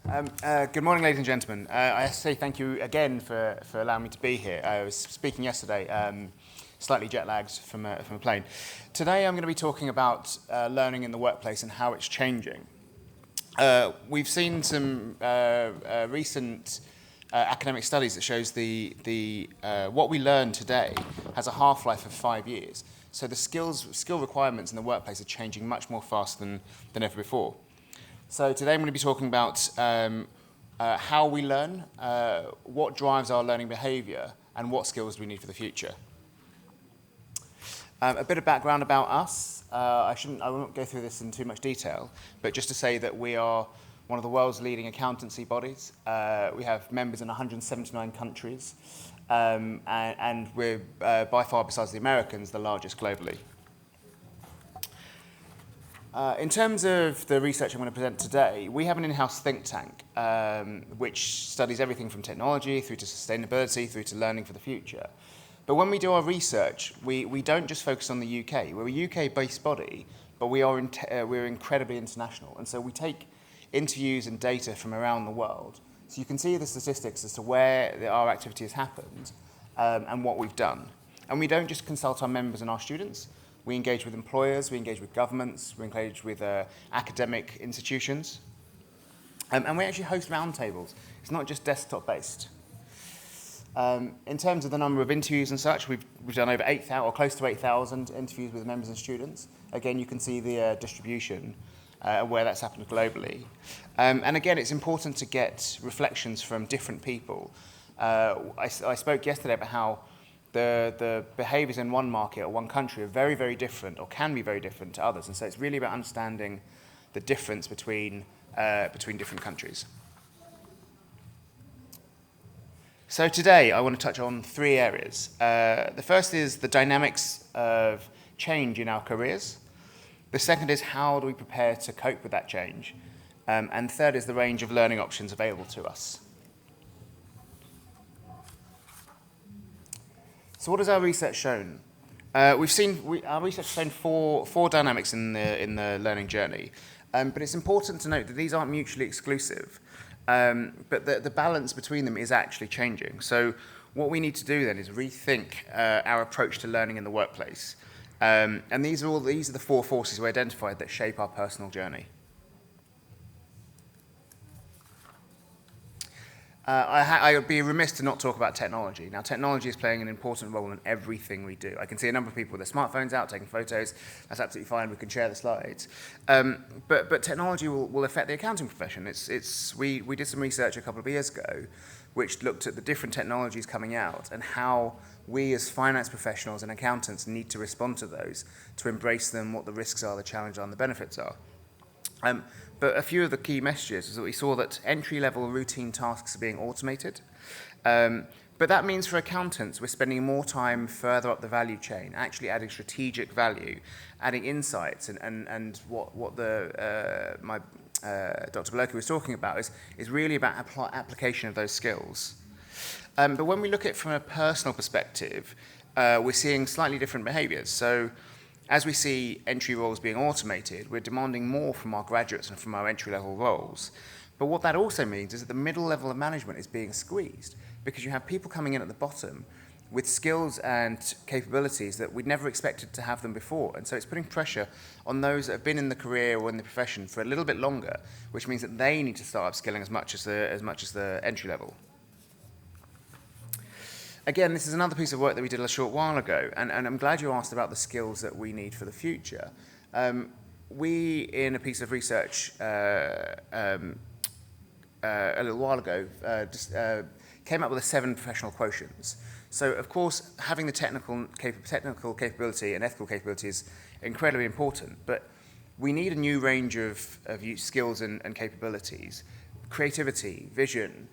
Good morning, ladies and gentlemen. I have to say thank you again for allowing me to be here. I was speaking yesterday, slightly jet lagged from a plane. Today I'm going to be talking about learning in the workplace and how it's changing. We've seen some recent academic studies that shows what we learn today has a half-life of 5 years. So the skill requirements in the workplace are changing much more fast than ever before. So today I'm going to be talking about how we learn, what drives our learning behavior, and what skills do we need for the future. A bit of background about us. I won't go through this in too much detail, but just to say that we are one of the world's leading accountancy bodies. We have members in 179 countries, and we're by far, besides the Americans, the largest globally. In terms of the research I'm going to present today, we have an in-house think tank which studies everything from technology through to sustainability through to learning for the future. But when we do our research, we don't just focus on the UK. We're a UK-based body, but we're incredibly international. And so we take interviews and data from around the world. So you can see the statistics as to where our activity has happened and what we've done. And we don't just consult our members and our students. We engage with employers, we engage with governments, we engage with academic institutions. And we actually host roundtables. It's not just desktop-based. In terms of the number of interviews and such, we've done over 8,000 or close to 8,000 interviews with members and students. Again, you can see the distribution where that's happened globally. And again, it's important to get reflections from different people. I spoke yesterday about how the behaviours in one market or one country are very, very different or can be very different to others. And so it's really about understanding the difference between different countries. So today I want to touch on 3 areas. The first is the dynamics of change in our careers. The second is how do we prepare to cope with that change. And third is the range of learning options available to us. So what has our research shown? Our research has shown four dynamics in the learning journey, but it's important to note that these aren't mutually exclusive, but the balance between them is actually changing. So what we need to do then is rethink our approach to learning in the workplace, and these are the 4 forces we identified that shape our personal journey. I would be remiss to not talk about technology. Now, technology is playing an important role in everything we do. I can see a number of people with their smartphones out, taking photos. That's absolutely fine. We can share the slides. But technology will affect the accounting profession. We did some research a couple of years ago which looked at the different technologies coming out and how we as finance professionals and accountants need to respond to those, to embrace them, what the risks are, the challenges are, and the benefits are. But a few of the key messages is that we saw that entry-level routine tasks are being automated. But that means for accountants, we're spending more time further up the value chain, actually adding strategic value, adding insights, and what Dr. Beloki was talking about is really about application of those skills. But when we look at it from a personal perspective, we're seeing slightly different behaviours. So as we see entry roles being automated, we're demanding more from our graduates and from our entry-level roles. But what that also means is that the middle level of management is being squeezed because you have people coming in at the bottom with skills and capabilities that we'd never expected to have them before. And so it's putting pressure on those that have been in the career or in the profession for a little bit longer, which means that they need to start upskilling as much as the entry level. Again, this is another piece of work that we did a short while ago, and I'm glad you asked about the skills that we need for the future. We, in a piece of research a little while ago, came up with 7 professional quotients. So, of course, having the technical capability and ethical capability is incredibly important, but we need a new range of skills and capabilities: creativity, vision,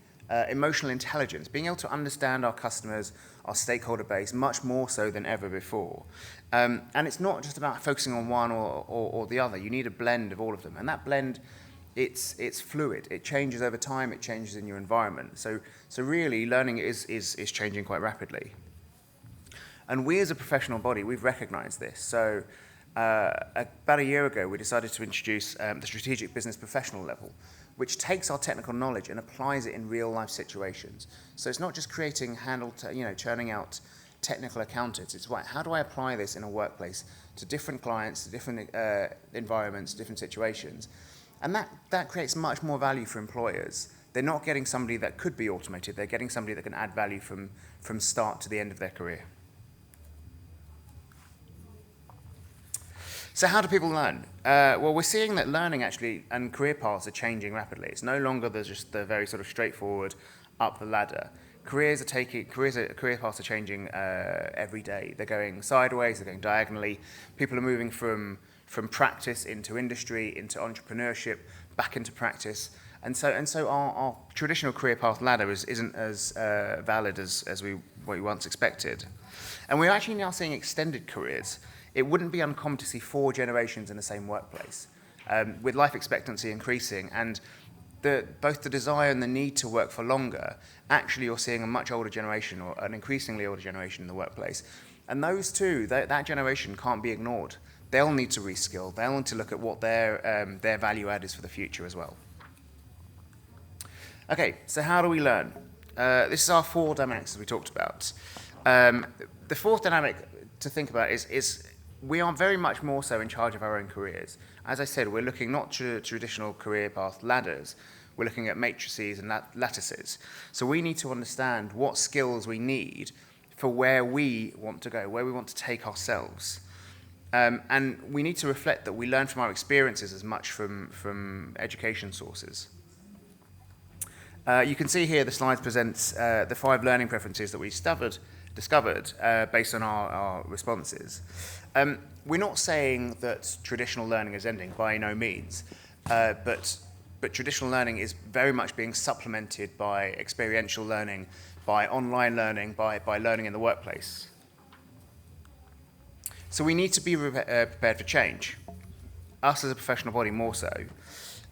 emotional intelligence, being able to understand our customers, our stakeholder base, much more so than ever before. And it's not just about focusing on one or the other. You need a blend of all of them. And that blend, it's fluid. It changes over time. It changes in your environment. So really, learning is changing quite rapidly. And we as a professional body, we've recognized this. So about a year ago, we decided to introduce the strategic business professional level, which takes our technical knowledge and applies it in real life situations. So it's not just creating churning out technical accountants. It's how do I apply this in a workplace to different clients, to different environments, different situations. And that creates much more value for employers. They're not getting somebody that could be automated. They're getting somebody that can add value from start to the end of their career. So how do people learn? Well, we're seeing that learning actually and career paths are changing rapidly. It's no longer just the very sort of straightforward up the ladder. Career paths are changing every day. They're going sideways, they're going diagonally. People are moving from practice into industry, into entrepreneurship, back into practice. And so our traditional career path ladder isn't as valid as we once expected. And we're actually now seeing extended careers. It wouldn't be uncommon to see 4 generations in the same workplace, with life expectancy increasing and both the desire and the need to work for longer. Actually, you're seeing a much older generation or an increasingly older generation in the workplace. And those two, that generation can't be ignored. They'll need to reskill. They'll need to look at what their value add is for the future as well. Okay, so how do we learn? This is our 4 dynamics as we talked about. The 4th dynamic to think about is we are very much more so in charge of our own careers. As I said, we're looking not to traditional career path ladders, we're looking at matrices and lattices. So we need to understand what skills we need for where we want to go, where we want to take ourselves. And we need to reflect that we learn from our experiences as much from education sources. You can see here the slides presents the 5 learning preferences that we discovered based on our responses. We're not saying that traditional learning is ending, by no means, but traditional learning is very much being supplemented by experiential learning, by online learning, by learning in the workplace. So we need to be prepared for change, us as a professional body more so.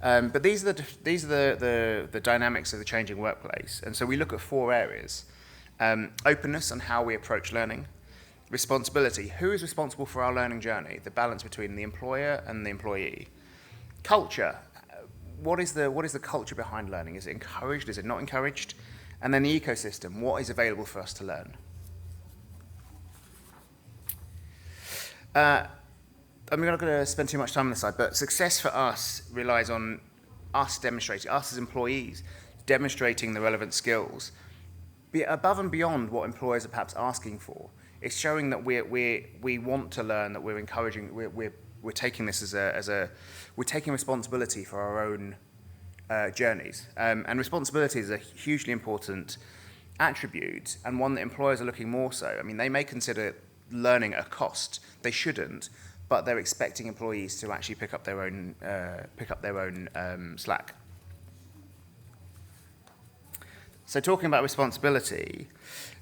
But these are the dynamics of the changing workplace, and so we look at 4 areas. Openness on how we approach learning. Responsibility, who is responsible for our learning journey, the balance between the employer and the employee. Culture, what is the culture behind learning? Is it encouraged, is it not encouraged? And then the ecosystem, what is available for us to learn? I'm not going to spend too much time on this side, but success for us relies on us demonstrating, us as employees, demonstrating the relevant skills, be above and beyond what employers are perhaps asking for. It's showing that we want to learn, that we're encouraging, we're taking this we're taking responsibility for our own journeys. And responsibility is a hugely important attribute, and one that employers are looking more so. I mean, they may consider learning a cost. They shouldn't, but they're expecting employees to actually pick up their own slack. So talking about responsibility,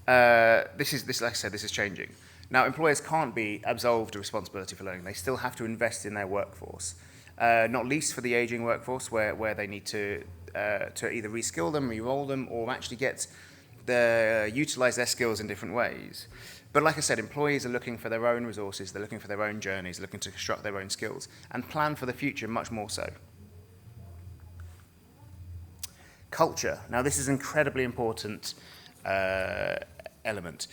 this is like I said, this is changing. Now, employers can't be absolved of responsibility for learning. They still have to invest in their workforce, not least for the aging workforce, where they need to either reskill them, re-roll them, or actually utilize their skills in different ways. But like I said, employees are looking for their own resources, they're looking for their own journeys, looking to construct their own skills, and plan for the future much more so. Culture. Now, this is an incredibly important element.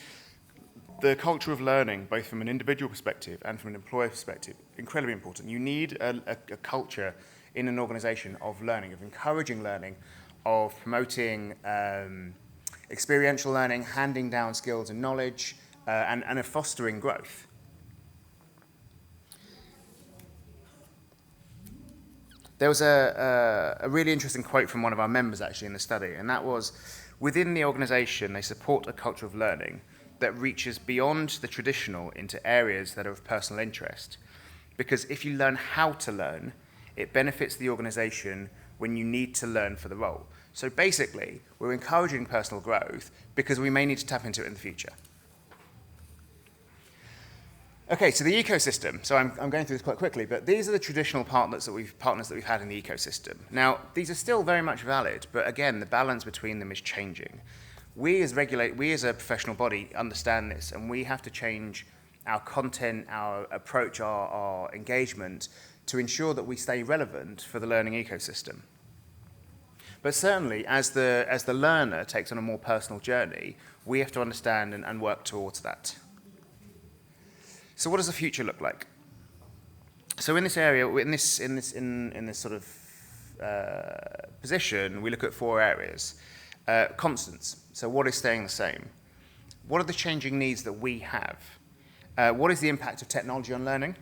The culture of learning, both from an individual perspective and from an employer perspective, incredibly important. You need a culture in an organization of learning, of encouraging learning, of promoting experiential learning, handing down skills and knowledge, and of fostering growth. There was a really interesting quote from one of our members actually in the study, and that was, within the organization, they support a culture of learning that reaches beyond the traditional into areas that are of personal interest. Because if you learn how to learn, it benefits the organization when you need to learn for the role. So basically, we're encouraging personal growth because we may need to tap into it in the future. Okay, so the ecosystem. So I'm going through this quite quickly, but these are the traditional partners that we've had in the ecosystem. Now, these are still very much valid, but again, the balance between them is changing. We as a professional body understand this, and we have to change our content, our approach, our engagement to ensure that we stay relevant for the learning ecosystem. But certainly, as the learner takes on a more personal journey, we have to understand and work towards that. So what does the future look like? So in this area, in this sort of position, we look at 4 areas. Constants. So what is staying the same? What are the changing needs that we have? What is the impact of technology on learning?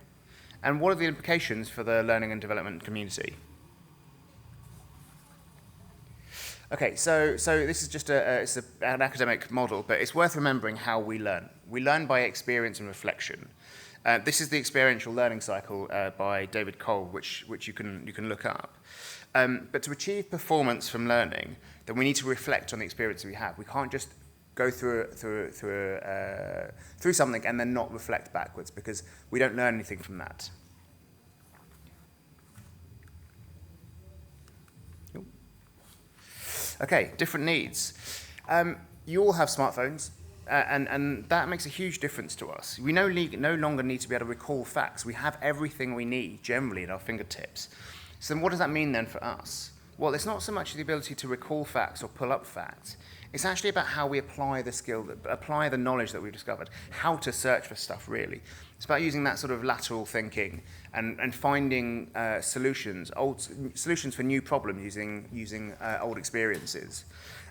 And what are the implications for the learning and development community? Okay, so this is just an academic model, but it's worth remembering how we learn. We learn by experience and reflection. This is the experiential learning cycle by David Cole, which you can look up. But to achieve performance from learning, then we need to reflect on the experience we have. We can't just go through something and then not reflect backwards, because we don't learn anything from that. Okay, different needs. You all have smartphones, and that makes a huge difference to us. We no longer need to be able to recall facts. We have everything we need, generally, at our fingertips. So then what does that mean then for us? Well, it's not so much the ability to recall facts or pull up facts. It's actually about how we apply the skill, apply the knowledge that we've discovered, how to search for stuff, really. It's about using that sort of lateral thinking and finding solutions for new problems using old experiences.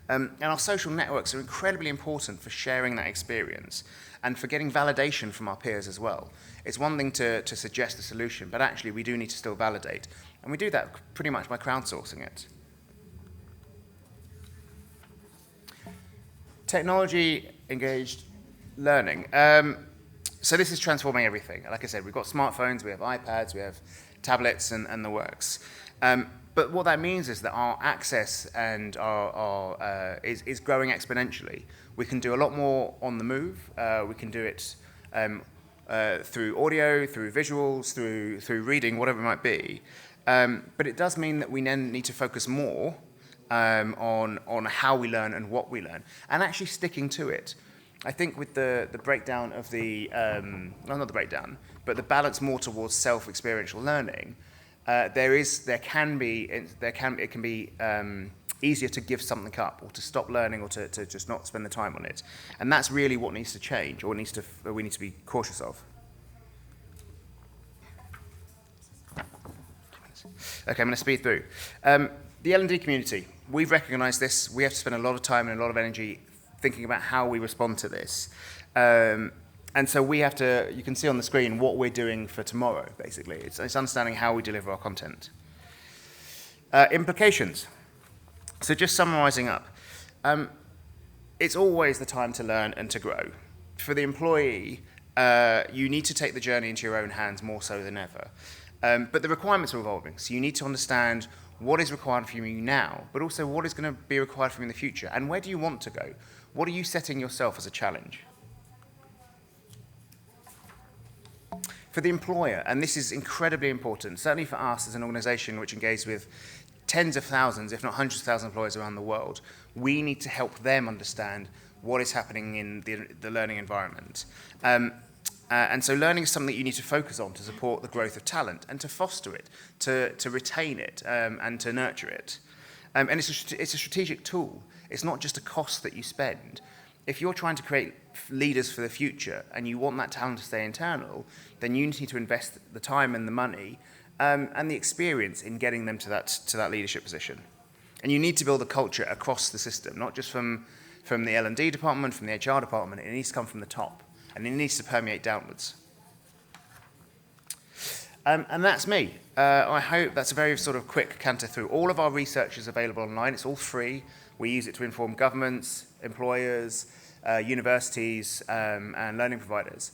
And our social networks are incredibly important for sharing that experience and for getting validation from our peers as well. It's one thing to suggest a solution, but actually we do need to still validate. And we do that pretty much by crowdsourcing it. Technology-engaged learning. So this is transforming everything. Like I said, we've got smartphones, we have iPads, we have tablets, and the works. But what that means is that our access and is growing exponentially. We can do a lot more on the move. We can do it through audio, through visuals, through reading, whatever it might be. But it does mean that we then need to focus more on how we learn and what we learn, and actually sticking to it. I think with the breakdown of not the breakdown, but the balance more towards self-experiential learning, it can be easier to give something up, or to stop learning, or to just not spend the time on it, and that's really what needs to change, or we need to be cautious of. Okay, I'm going to speed through. The L&D community, we've recognised this. We have to spend a lot of time and a lot of energy thinking about how we respond to this. And so we have to, you can see on the screen what we're doing for tomorrow, basically. It's understanding how we deliver our content. Implications. So just summarising up. It's always the time to learn and to grow. For the employee, you need to take the journey into your own hands more so than ever. But the requirements are evolving, so you need to understand what is required from you now, but also what is going to be required from you in the future, and where do you want to go? What are you setting yourself as a challenge? For the employer, and this is incredibly important, certainly for us as an organisation which engages with tens of thousands, if not hundreds of thousands of employees around the world, we need to help them understand what is happening in the learning environment. And so learning is something that you need to focus on to support the growth of talent and to foster it, to retain it, and to nurture it. And it's a strategic tool. It's not just a cost that you spend. If you're trying to create leaders for the future and you want that talent to stay internal, then you need to invest the time and the money and the experience in getting them to that leadership position. And you need to build a culture across the system, not just from the L&D department, from the HR department. It needs to come from the top. And it needs to permeate downwards. And that's me. I hope that's a very sort of quick canter through. All of our research is available online. It's all free. We use it to inform governments, employers, universities, and learning providers.